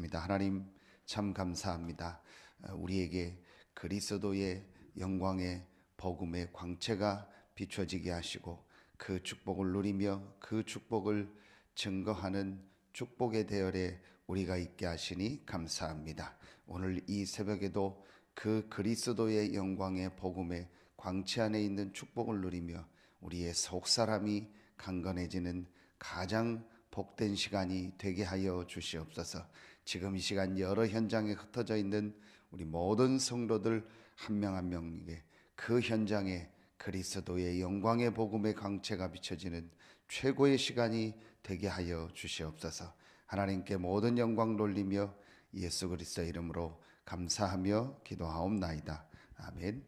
하나님 참 감사합니다. 우리에게 그리스도의 영광의 복음의 광채가 비춰지게 하시고 그 축복을 누리며 그 축복을 증거하는 축복의 대열에 우리가 있게 하시니 감사합니다. 오늘 이 새벽에도 그 그리스도의 영광의 복음의 광채 안에 있는 축복을 누리며 우리의 속사람이 강건해지는 가장 복된 시간이 되게 하여 주시옵소서. 지금 이 시간 여러 현장에 흩어져 있는 우리 모든 성도들 한 명 한 명에게 그 현장에 그리스도의 영광의 복음의 광채가 비춰지는 최고의 시간이 되게 하여 주시옵소서. 하나님께 모든 영광 돌리며 예수 그리스도 이름으로 감사하며 기도하옵나이다. 아멘.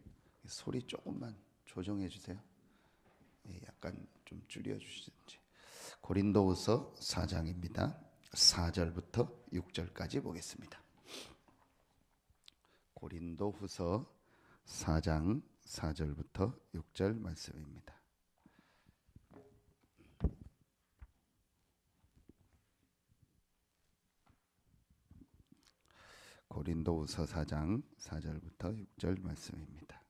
소리 조금만 조정해 주세요. 약간 좀 줄여 주시든지. 고린도후서 4장입니다. 4절부터 6절까지 보겠습니다. 고린도후서 4장 4절부터 6절 말씀입니다. 고린도후서 4장 4절부터 6절 말씀입니다.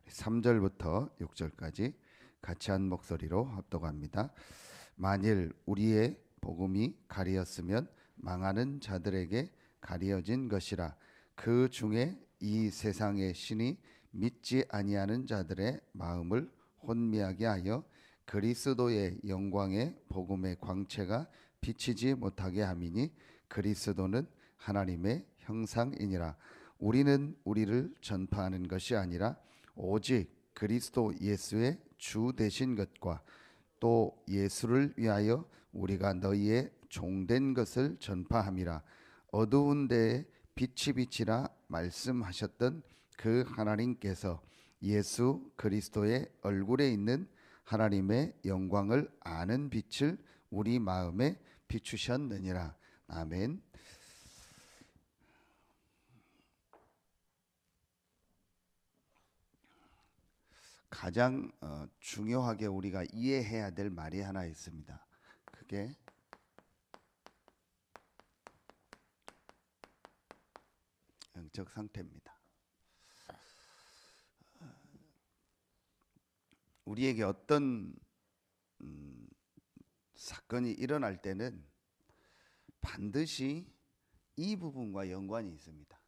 3절부터 6절까지 같이 한 목소리로 합독합니다. 만일 우리의 복음이 가리었으면 망하는 자들에게 가리어진 것이라. 그 중에 이 세상의 신이 믿지 아니하는 자들의 마음을 혼미하게 하여 그리스도의 영광의 복음의 광채가 비치지 못하게 함이니 그리스도는 하나님의 형상이니라. 우리는 우리를 전파하는 것이 아니라 오직 그리스도 예수의 주 되신 것과 또 예수를 위하여 우리가 너희의 종된 것을 전파함이라. 어두운 데에 빛이 비치라 말씀하셨던 그 하나님께서 예수 그리스도의 얼굴에 있는 하나님의 영광을 아는 빛을 우리 마음에 비추셨느니라. 아멘. 가장 중요하게 우리가 이해해야 될 말이 하나 있습니다. 그게 영적 상태입니다. 우리에게 어떤 사건이 일어날 때는 반드시 이 부분과 연관이 있습니다.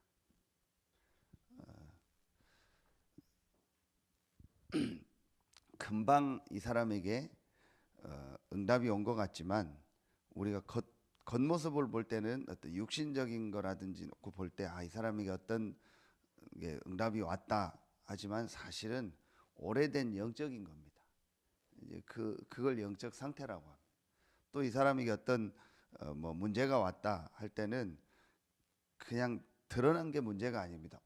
금방 이 사람에게 응답이 온 것 같지만 우리가 겉모습을 볼 때는 어떤 육신적인 거라든지 놓고 볼 때 이 사람에게 어떤 응답이 왔다 하지만 사실은 오래된 영적인 겁니다. 이제 그걸 영적 상태라고 합니다. 또 이 사람에게 어떤 문제가 왔다 할 때는 그냥 드러난 게 문제가 아닙니다.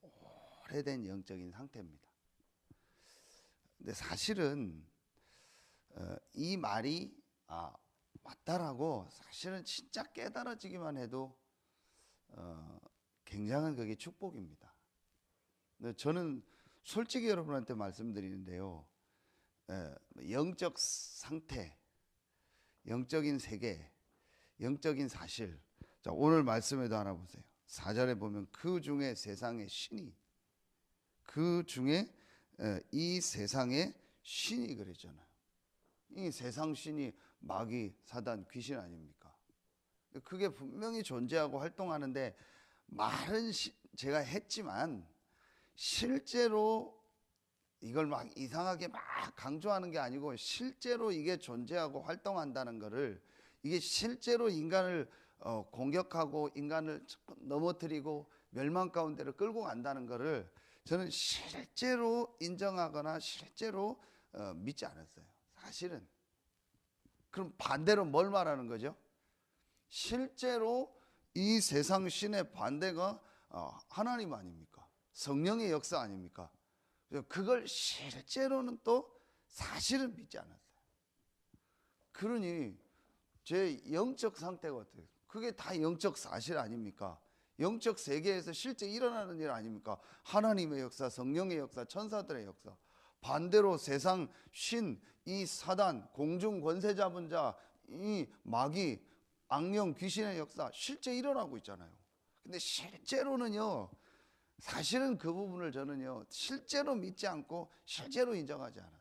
오래된 영적인 상태입니다. 근데 사실은 이 말이 맞다라고 사실은 진짜 깨달아지기만 해도 굉장한 그게 축복입니다. 근데 저는 솔직히 여러분한테 말씀드리는데요, 영적 상태, 영적인 세계, 영적인 사실. 자, 오늘 말씀에도 하나 보세요. 4절에 보면 그 중에 세상의 신이, 그 중에 이 세상의 신이 그랬잖아요. 이 세상 신이 마귀, 사단, 귀신 아닙니까? 그게 분명히 존재하고 활동하는데 말은 제가 했지만 실제로 이걸 막 이상하게 막 강조하는 게 아니고 실제로 이게 존재하고 활동한다는 거를, 이게 실제로 인간을 공격하고 인간을 넘어뜨리고 멸망 가운데로 끌고 간다는 거를 저는 실제로 인정하거나 실제로 믿지 않았어요. 사실은. 그럼 반대로 뭘 말하는 거죠? 실제로 이 세상 신의 반대가 하나님 아닙니까? 성령의 역사 아닙니까? 그걸 실제로는 또 사실은 믿지 않았어요. 그러니 제 영적 상태가 어때요? 그게 다 영적 사실 아닙니까? 영적 세계에서 실제 일어나는 일 아닙니까? 하나님의 역사, 성령의 역사, 천사들의 역사. 반대로 세상 신, 이 사단, 공중 권세 잡은 자, 이 마귀, 악령, 귀신의 역사 실제 일어나고 있잖아요. 근데 실제로는요, 사실은 그 부분을 저는요 실제로 믿지 않고 실제로 인정하지 않았어요.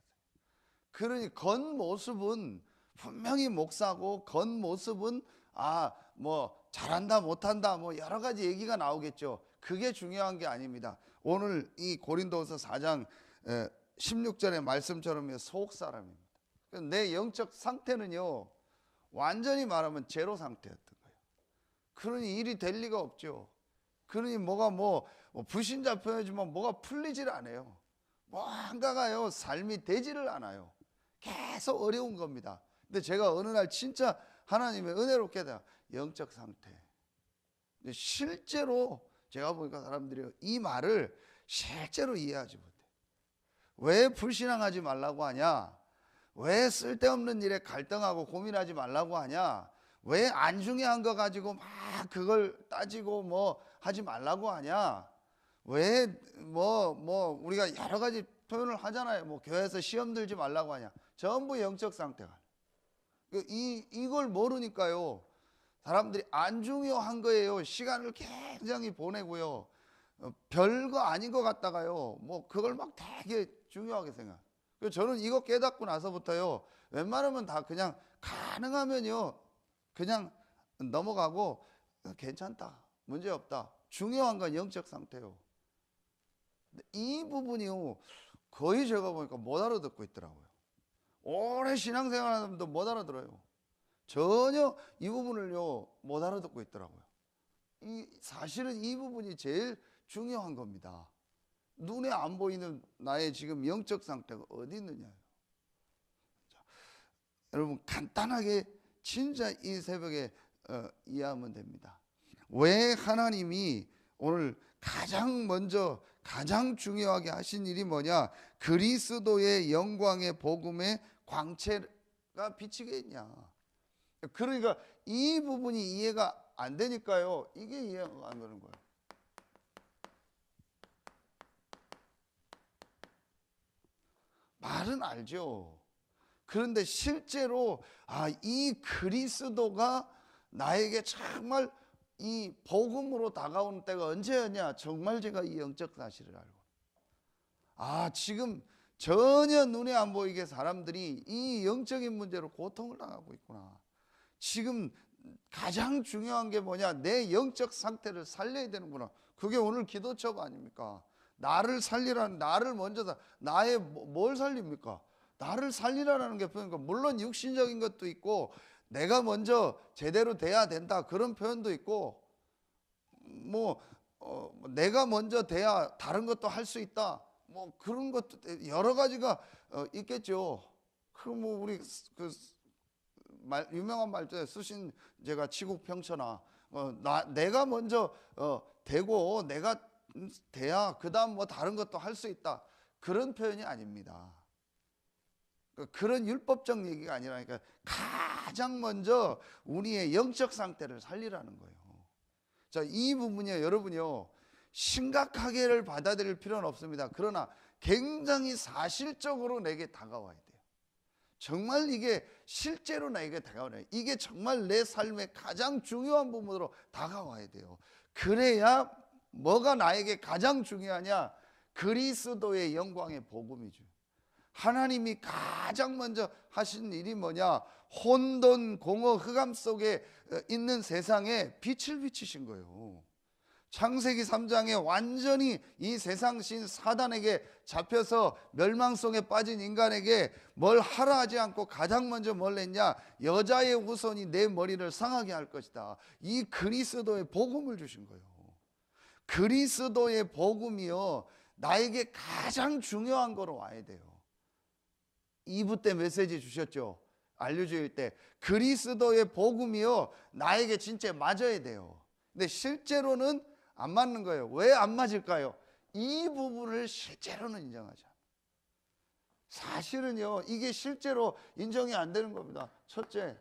그러니 겉모습은 분명히 목사고, 겉모습은 뭐 잘한다 못한다 뭐 여러 가지 얘기가 나오겠죠. 그게 중요한 게 아닙니다. 오늘 이 고린도서 4장 16절의 말씀처럼 속 사람입니다. 내 영적 상태는요 완전히 말하면 제로 상태였던 거예요. 그러니 일이 될 리가 없죠. 그러니 뭐가 뭐 불신자 표현이지만 뭐가 풀리질 않아요. 뭐 한가가요 삶이 되지를 않아요. 계속 어려운 겁니다. 근데 제가 어느 날 진짜 하나님의 은혜로 깨달아 영적 상태. 근데 실제로 제가 보니까 사람들이 이 말을 실제로 이해하지 못해. 왜 불신앙하지 말라고 하냐? 왜 쓸데없는 일에 갈등하고 고민하지 말라고 하냐? 왜 안 중요한 거 가지고 막 그걸 따지고 뭐 하지 말라고 하냐? 왜 우리가 여러 가지 표현을 하잖아요. 뭐 교회에서 시험 들지 말라고 하냐? 전부 영적 상태가. 이걸 모르니까요. 사람들이 안 중요한 거예요. 시간을 굉장히 보내고요. 별거 아닌 것 같다가요. 뭐 그걸 막 되게 중요하게 생각. 그래서 저는 이거 깨닫고 나서부터요. 웬만하면 다 그냥 가능하면요. 그냥 넘어가고 괜찮다. 문제 없다. 중요한 건 영적 상태요. 이 부분이요. 거의 제가 보니까 못 알아듣고 있더라고요. 오래 신앙생활 하는 사람도 못 알아들어요. 전혀 이 부분을요 못 알아듣고 있더라고요. 사실은 이 부분이 제일 중요한 겁니다. 눈에 안 보이는 나의 지금 영적 상태가 어디 있느냐요. 자, 여러분 간단하게 진짜 이 새벽에 이해하면 됩니다. 왜 하나님이 오늘 가장 먼저 가장 중요하게 하신 일이 뭐냐? 그리스도의 영광의 복음의 광채가 비치게 했냐. 그러니까 이 부분이 이해가 안 되니까요. 이게 이해가 안 되는 거예요. 말은 알죠. 그런데 실제로 이 그리스도가 나에게 정말 이 복음으로 다가오는 때가 언제였냐? 정말 제가 이 영적 사실을 알고 지금 전혀 눈에 안 보이게 사람들이 이 영적인 문제로 고통을 당하고 있구나. 지금 가장 중요한 게 뭐냐? 내 영적 상태를 살려야 되는구나. 그게 오늘 기도처가 아닙니까? 나를 살리라는, 나를 먼저 나의 뭘 살립니까? 나를 살리라는 게 표현이니까 물론 육신적인 것도 있고 내가 먼저 제대로 돼야 된다 그런 표현도 있고 내가 먼저 돼야 다른 것도 할 수 있다 뭐 그런 것도 여러 가지가 있겠죠. 우리 유명한 말투에 쓰신 제가 치국평천하 내가 먼저 되고 내가 돼야 그 다음 뭐 다른 것도 할 수 있다 그런 표현이 아닙니다. 그런 율법적 얘기가 아니라 그러니까 가장 먼저 우리의 영적 상태를 살리라는 거예요. 자, 이 부분이요 여러분이요 심각하게를 받아들일 필요는 없습니다. 그러나 굉장히 사실적으로 내게 다가와야 돼요. 정말 이게 실제로 나에게 다가오네. 이게 정말 내 삶의 가장 중요한 부분으로 다가와야 돼요. 그래야 뭐가 나에게 가장 중요하냐? 그리스도의 영광의 복음이죠. 하나님이 가장 먼저 하신 일이 뭐냐? 혼돈, 공허, 흑암 속에 있는 세상에 빛을 비치신 거예요. 창세기 3장에 완전히 이 세상신 사단에게 잡혀서 멸망성에 빠진 인간에게 뭘 하라 하지 않고 가장 먼저 뭘 했냐? 여자의 후손이 내 머리를 상하게 할 것이다. 이 그리스도의 복음을 주신 거예요. 그리스도의 복음이요 나에게 가장 중요한 거로 와야 돼요. 2부 때 메시지 주셨죠. 알려주일 때 그리스도의 복음이요 나에게 진짜 맞아야 돼요. 근데 실제로는 안 맞는 거예요. 왜 안 맞을까요? 이 부분을 실제로는 인정하지 않아요. 사실은요 이게 실제로 인정이 안 되는 겁니다. 첫째,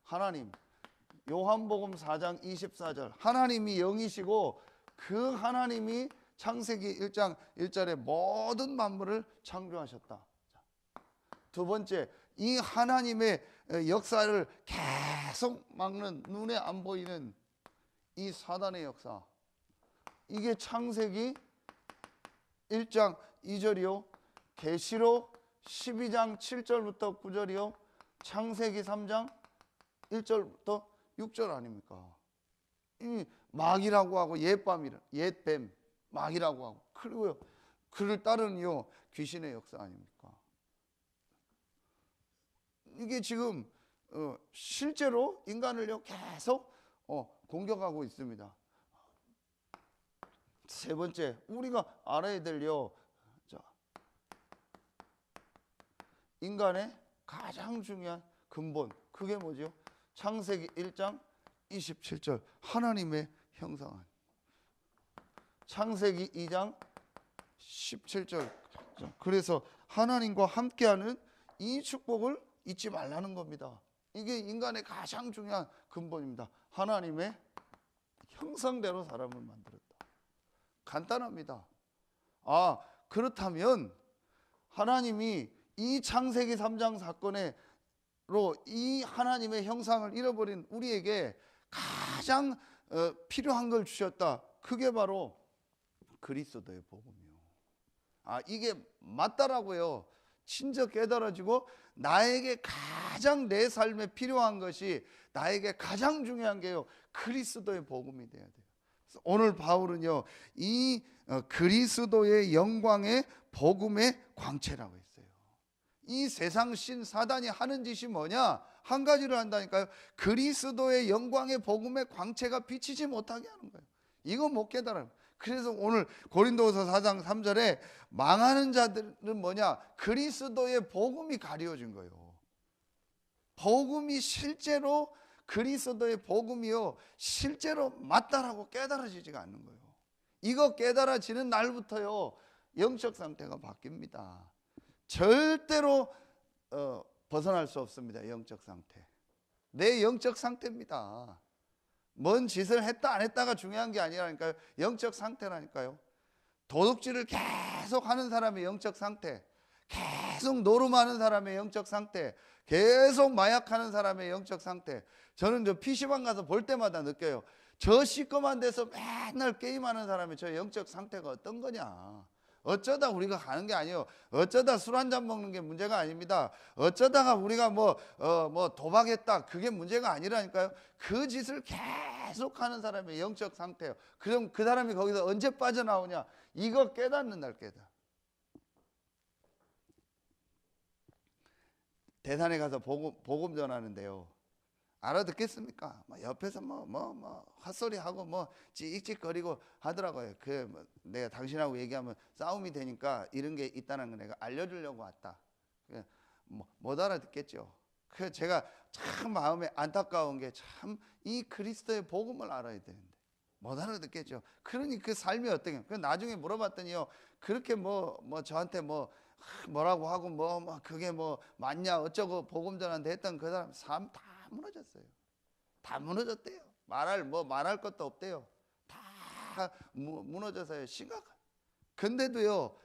하나님, 요한복음 4장 24절 하나님이 영이시고 그 하나님이 창세기 1장 1절에 모든 만물을 창조하셨다. 두 번째, 이 하나님의 역사를 계속 막는, 눈에 안 보이는 이 사단의 역사, 이게 창세기 1장 2절이요, 계시록 12장 7절부터 9절이요, 창세기 3장 1절부터 6절 아닙니까? 이 마귀라고 하고 옛뱀 마귀라고 하고, 그리고요 그를 따르는 귀신의 역사 아닙니까? 이게 지금 실제로 인간을요 계속 공격하고 있습니다. 세 번째, 우리가 알아야 될요, 인간의 가장 중요한 근본, 그게 뭐죠? 창세기 1장 27절, 하나님의 형상은. 창세기 2장 17절, 그래서 하나님과 함께하는 이 축복을 잊지 말라는 겁니다. 이게 인간의 가장 중요한 근본입니다. 하나님의 형상대로 사람을 만들었다. 간단합니다. 그렇다면 하나님이 이 창세기 3장 사건으로 이 하나님의 형상을 잃어버린 우리에게 가장 필요한 걸 주셨다. 그게 바로 그리스도의 복음이요. 이게 맞다라고요. 진짜 깨달아지고, 나에게 가장 내 삶에 필요한 것이, 나에게 가장 중요한 게요, 그리스도의 복음이 돼야 돼요. 그래서 오늘 바울은요, 이 그리스도의 영광의 복음의 광채라고 했어요. 이 세상 신 사단이 하는 짓이 뭐냐? 한 가지를 한다니까요. 그리스도의 영광의 복음의 광채가 비치지 못하게 하는 거예요. 이거 못 깨달아요. 그래서 오늘 고린도후서 4장 3절에 망하는 자들은 뭐냐? 그리스도의 복음이 가려진 거예요. 복음이 실제로, 그리스도의 복음이요, 실제로 맞다라고 깨달아지지가 않는 거예요. 이거 깨달아지는 날부터요, 영적 상태가 바뀝니다. 절대로 벗어날 수 없습니다. 영적 상태, 내 영적 상태입니다. 뭔 짓을 했다 안 했다가 중요한 게 아니라니까요. 영적 상태라니까요. 도둑질을 계속 하는 사람의 영적 상태, 계속 노름하는 사람의 영적 상태, 계속 마약하는 사람의 영적 상태. 저는 PC방 가서 볼 때마다 느껴요. 저 시꺼먼 데서 맨날 게임하는 사람의 저 영적 상태가 어떤 거냐. 어쩌다 우리가 가는 게 아니에요. 어쩌다 술 한잔 먹는 게 문제가 아닙니다. 어쩌다가 우리가 뭐 도박했다, 그게 문제가 아니라니까요. 그 짓을 계속 하는 사람의 영적 상태예요. 그럼 그 사람이 거기서 언제 빠져나오냐? 이거 깨닫는 날 깨닫. 대산에 가서 복음 전하는데요, 알아듣겠습니까? 옆에서 헛소리하고 찍찍거리고 하더라고요. 내가 당신하고 얘기하면 싸움이 되니까 이런 게 있다는 거 내가 알려주려고 왔다. 못 알아듣겠죠. 그래서 제가 참 마음에 안타까운 게, 참 이 그리스도의 복음을 알아야 되는데 못 알아듣겠죠. 그러니 그 삶이 어떻게? 그 나중에 물어봤더니요, 그렇게 저한테 뭐라고 하고 그게 맞냐 어쩌고 복음 전한테 했던 그 사람 삶 다 무너졌어요. 다 무너졌대요. 말할 것도 없대요. 다 무너져서요, 심각한. 그런데도요,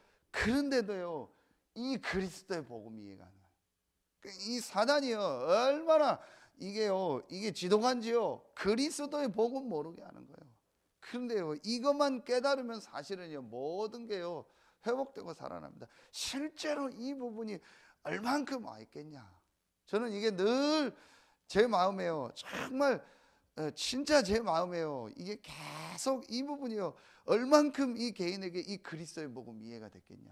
이 그리스도의 복음이 이해가 안 가요. 이 사단이요, 얼마나 이게 지독한지요, 그리스도의 복음 모르게 하는 거예요. 그런데요, 이것만 깨달으면 사실은요, 모든 게요 회복되고 살아납니다. 실제로 이 부분이 얼만큼 와 있겠냐. 저는 이게 늘 제 마음에요, 정말 진짜 제 마음에요, 이게 계속 이 부분이요, 얼만큼 이 개인에게 이 그리스도의 복음 이해가 됐겠냐.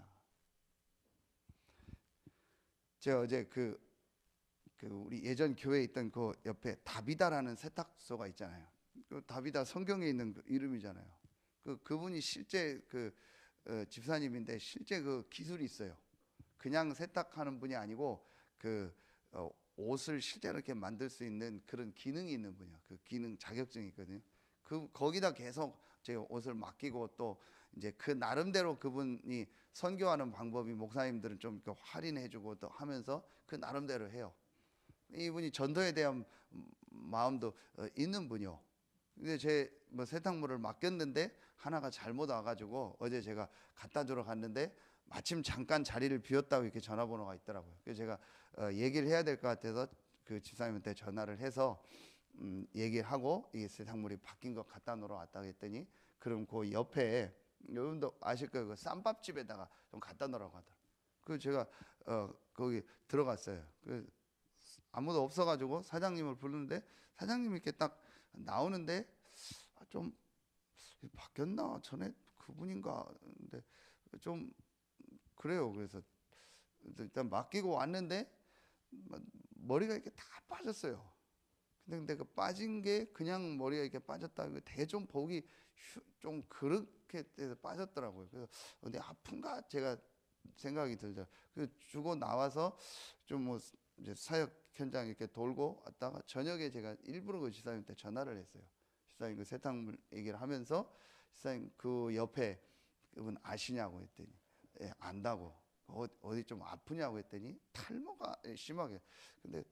제가 어제 우리 예전 교회에 있던 그 옆에 다비다라는 세탁소가 있잖아요. 그 다비다 성경에 있는 그 이름이잖아요. 그분이 실제 집사님인데 실제 그 기술이 있어요. 그냥 세탁하는 분이 아니고 옷을 실제로 이렇게 만들 수 있는 그런 기능이 있는 분이야. 그 기능 자격증이 있거든요. 거기다 계속 제 옷을 맡기고, 또 이제 그 나름대로 그분이 선교하는 방법이, 목사님들은 좀 할인해주고 또 하면서 그 나름대로 해요. 이분이 전도에 대한 마음도 있는 분이요. 근데 제 뭐 세탁물을 맡겼는데 하나가 잘못 와가지고 어제 제가 갖다 주러 갔는데 마침 잠깐 자리를 비웠다고 이렇게 전화번호가 있더라고요. 그래서 제가 얘기를 해야 될 것 같아서 그 집사님한테 전화를 해서 얘기를 하고 이 세탁물이 바뀐 거 갖다 놓으러 왔다고 했더니, 그럼 그 옆에 여러분도 아실 거예요. 그 쌈밥집에다가 좀 갖다 놓으라고 하더라고요. 그 제가 거기 들어갔어요. 그 아무도 없어가지고 사장님을 부르는데 사장님이 이렇게 딱 나오는데 좀 바뀌었나? 전에 그분인가? 근데 좀 그래요. 그래서 일단 맡기고 왔는데 머리가 이렇게 다 빠졌어요. 근데 그 빠진 게 그냥 머리가 이렇게 빠졌다. 대좀 보기 좀 그렇게 돼서 빠졌더라고요. 그래서 근데 아픈가 제가 생각이 들죠. 그 주고 나와서 좀 뭐 이제 사역 현장 이렇게 돌고 왔다가 저녁에 제가 일부러 그 지사님한테 전화를 했어요. 지사님 그 세탁물 얘기를 하면서 지사님 그 옆에 그분 아시냐고 했더니 예, 안다고. 어디 좀 아프냐고 했더니 탈모가 심하게. 근데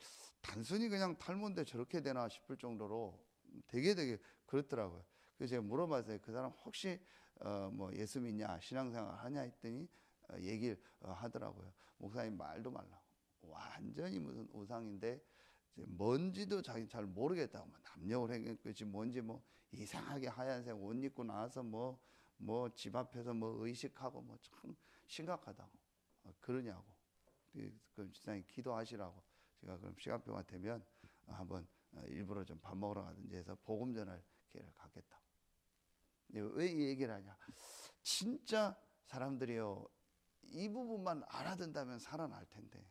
단순히 그냥 탈모인데 저렇게 되나 싶을 정도로 되게 그렇더라고요. 그래서 제가 물어봤어요. 그 사람 혹시 뭐 예수 믿냐, 신앙생활 하냐 했더니 얘기를 하더라고요. 목사님 말도 말라고. 완전히 무슨 우상인데 뭔지도 자기 잘 모르겠다고. 뭐 남녀를 행했겠지 뭔지 뭐 이상하게 하얀색 옷 입고 나와서 뭐 집 앞에서 뭐 의식하고 뭐 참 심각하다고. 그러냐고. 그럼 지사님 기도하시라고. 제가 그럼 시간표가 되면 한번 일부러 좀 밥 먹으러 가든지 해서 복음 전할 기회를 갖겠다. 왜 이 얘기를 하냐? 진짜 사람들이요, 이 부분만 알아듣는다면 살아날 텐데,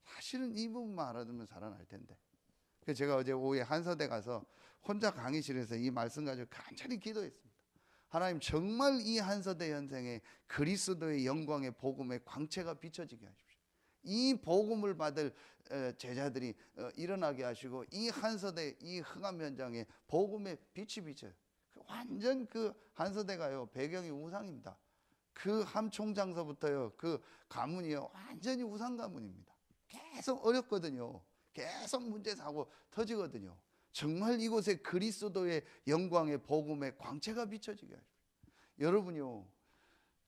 사실은 이 부분만 알아두면 살아날 텐데. 그래서 제가 어제 오후에 한서대 가서 혼자 강의실에서 이 말씀 가지고 간절히 기도했습니다. 하나님, 정말 이 한서대 현생에 그리스도의 영광의 복음의 광채가 비춰지게 하십시오. 이 복음을 받을 제자들이 일어나게 하시고, 이 한서대 이 흥암 현장에 복음의 빛이 비쳐요. 완전 그 한서대가요, 배경이 우상입니다. 그 함총장서부터요, 그 가문이요, 완전히 우상 가문입니다. 계속 어렵거든요. 계속 문제 사고 터지거든요. 정말 이곳에 그리스도의 영광의 복음의 광채가 비춰지게 하십시오. 여러분이요,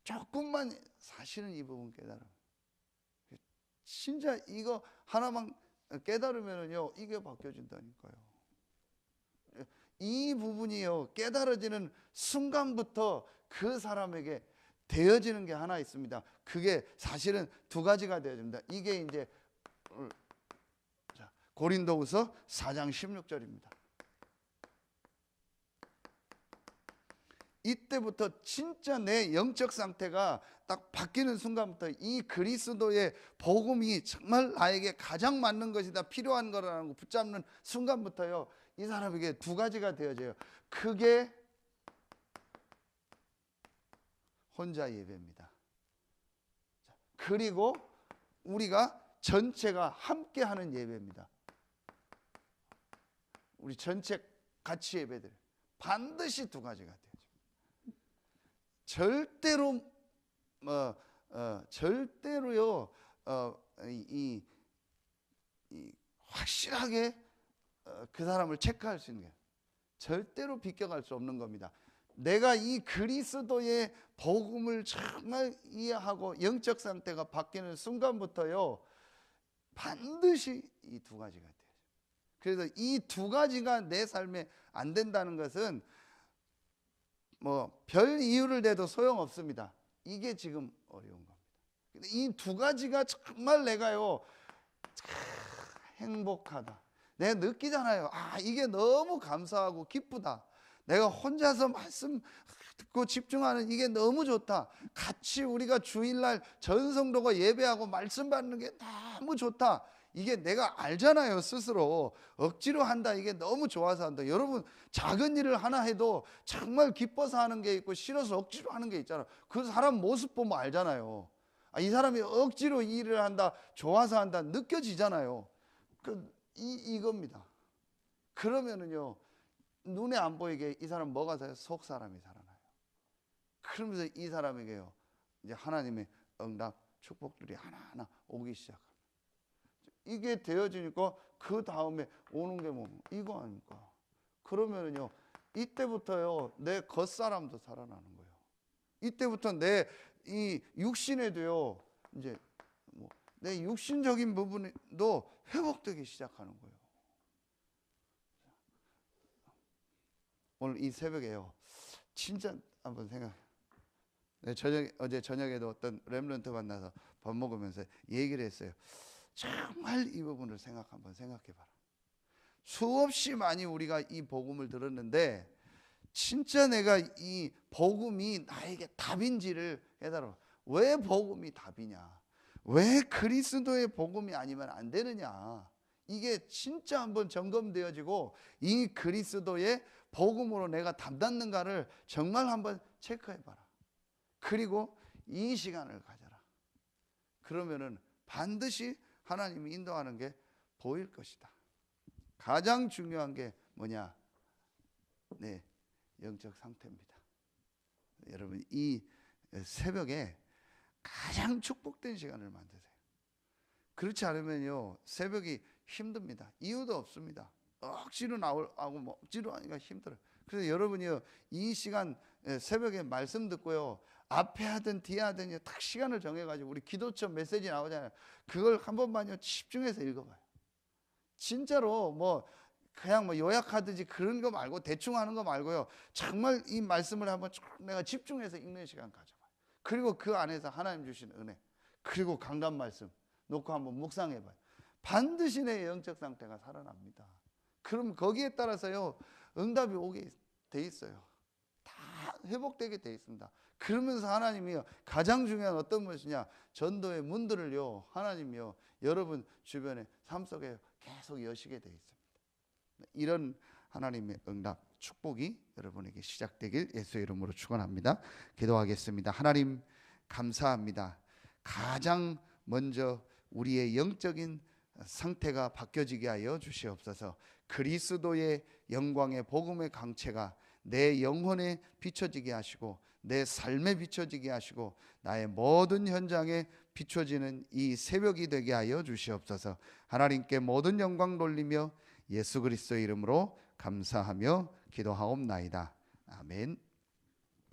조금만 사실은 이 부분 깨달으면, 진짜 이거 하나만 깨달으면요, 이게 바뀌어진다니까요. 이 부분이요, 깨달아지는 순간부터 그 사람에게 되어지는 게 하나 있습니다. 그게 사실은 두 가지가 되어집니다. 이게 이제 고린도후서 4장 16절입니다. 이때부터 진짜 내 영적 상태가 딱 바뀌는 순간부터 이 그리스도의 복음이 정말 나에게 가장 맞는 것이다, 필요한 거라는 거 붙잡는 순간부터요, 이 사람에게 두 가지가 되어져요. 그게 혼자 예배입니다. 그리고 우리가 전체가 함께 하는 예배입니다. 우리 전체 같이 예배들 반드시 두 가지가 돼요. 절대로 절대로요 이 확실하게 그 사람을 체크할 수 있는 게 절대로 비껴갈 수 없는 겁니다. 내가 이 그리스도의 복음을 정말 이해하고 영적 상태가 바뀌는 순간부터요, 반드시 이 두 가지가 돼요. 그래서 이 두 가지가 내 삶에 안 된다는 것은 뭐 별 이유를 대도 소용없습니다. 이게 지금 어려운 겁니다. 근데 이 두 가지가 정말 내가요 행복하다, 내가 느끼잖아요. 이게 너무 감사하고 기쁘다. 내가 혼자서 말씀 듣고 집중하는 이게 너무 좋다. 같이 우리가 주일날 전 성도가 예배하고 말씀 받는 게 너무 좋다. 이게 내가 알잖아요. 스스로 억지로 한다, 이게 너무 좋아서 한다. 여러분, 작은 일을 하나 해도 정말 기뻐서 하는 게 있고 싫어서 억지로 하는 게 있잖아요. 그 사람 모습 보면 알잖아요. 이 사람이 억지로 이 일을 한다, 좋아서 한다, 느껴지잖아요. 이겁니다. 그러면은요, 눈에 안 보이게 이 사람 뭐가 돼요? 속 사람이 살아나요. 그러면서 이 사람에게요, 이제 하나님의 응답, 축복들이 하나하나 오기 시작합니다. 이게 되어지니까 그 다음에 오는 게 뭐 이거 아닙니까? 그러면은요, 이때부터요 내 겉사람도 살아나는 거예요. 이때부터 내 이 육신에도요 이제 뭐 내 육신적인 부분도 회복되기 시작하는 거예요. 오늘 이 새벽에요 진짜 한번 생각해. 어제 저녁에도 어떤 렘넌트 만나서 밥 먹으면서 얘기를 했어요. 정말 이 부분을 한번 생각해 봐라. 수없이 많이 우리가 이 복음을 들었는데 진짜 내가 이 복음이 나에게 답인지를 깨달아. 왜 복음이 답이냐? 왜 그리스도의 복음이 아니면 안 되느냐? 이게 진짜 한번 점검되어지고 이 그리스도의 복음으로 내가 담닿는가를 정말 한번 체크해 봐라. 그리고 이 시간을 가져라. 그러면은 반드시 하나님이 인도하는 게 보일 것이다. 가장 중요한 게 뭐냐? 네, 영적 상태입니다. 여러분 이 새벽에 가장 축복된 시간을 만드세요. 그렇지 않으면요 새벽이 힘듭니다. 이유도 없습니다. 억지로 나오고 뭐 억지로 하니까 힘들어요. 그래서 여러분이요 이 시간 새벽에 말씀 듣고요 앞에 하든 뒤에 하든 딱 시간을 정해가지고 우리 기도처 메시지 나오잖아요. 그걸 한 번만요 집중해서 읽어봐요. 진짜로 뭐 그냥 뭐 요약하듯이 그런 거 말고 대충 하는 거 말고요. 정말 이 말씀을 한번 쭉 내가 집중해서 읽는 시간 가져봐요. 그리고 그 안에서 하나님 주신 은혜, 그리고 강단 말씀 놓고 한번 묵상해봐요. 반드시 내 영적 상태가 살아납니다. 그럼 거기에 따라서요 응답이 오게 돼 있어요. 다 회복되게 돼 있습니다. 그러면서 하나님이요 가장 중요한 어떤 것이냐, 전도의 문들을요 하나님이요 여러분 주변에 삶 속에 계속 여시게 돼 있습니다. 이런 하나님의 응답 축복이 여러분에게 시작되길 예수의 이름으로 축원합니다. 기도하겠습니다. 하나님 감사합니다. 가장 먼저 우리의 영적인 상태가 바뀌어지게 하여 주시옵소서. 그리스도의 영광의 복음의 강체가 내 영혼에 비춰지게 하시고 내 삶에 비춰지게 하시고 나의 모든 현장에 비춰지는 이 새벽이 되게 하여 주시옵소서. 하나님께 모든 영광 돌리며 예수 그리스도의 이름으로 감사하며 기도하옵나이다. 아멘.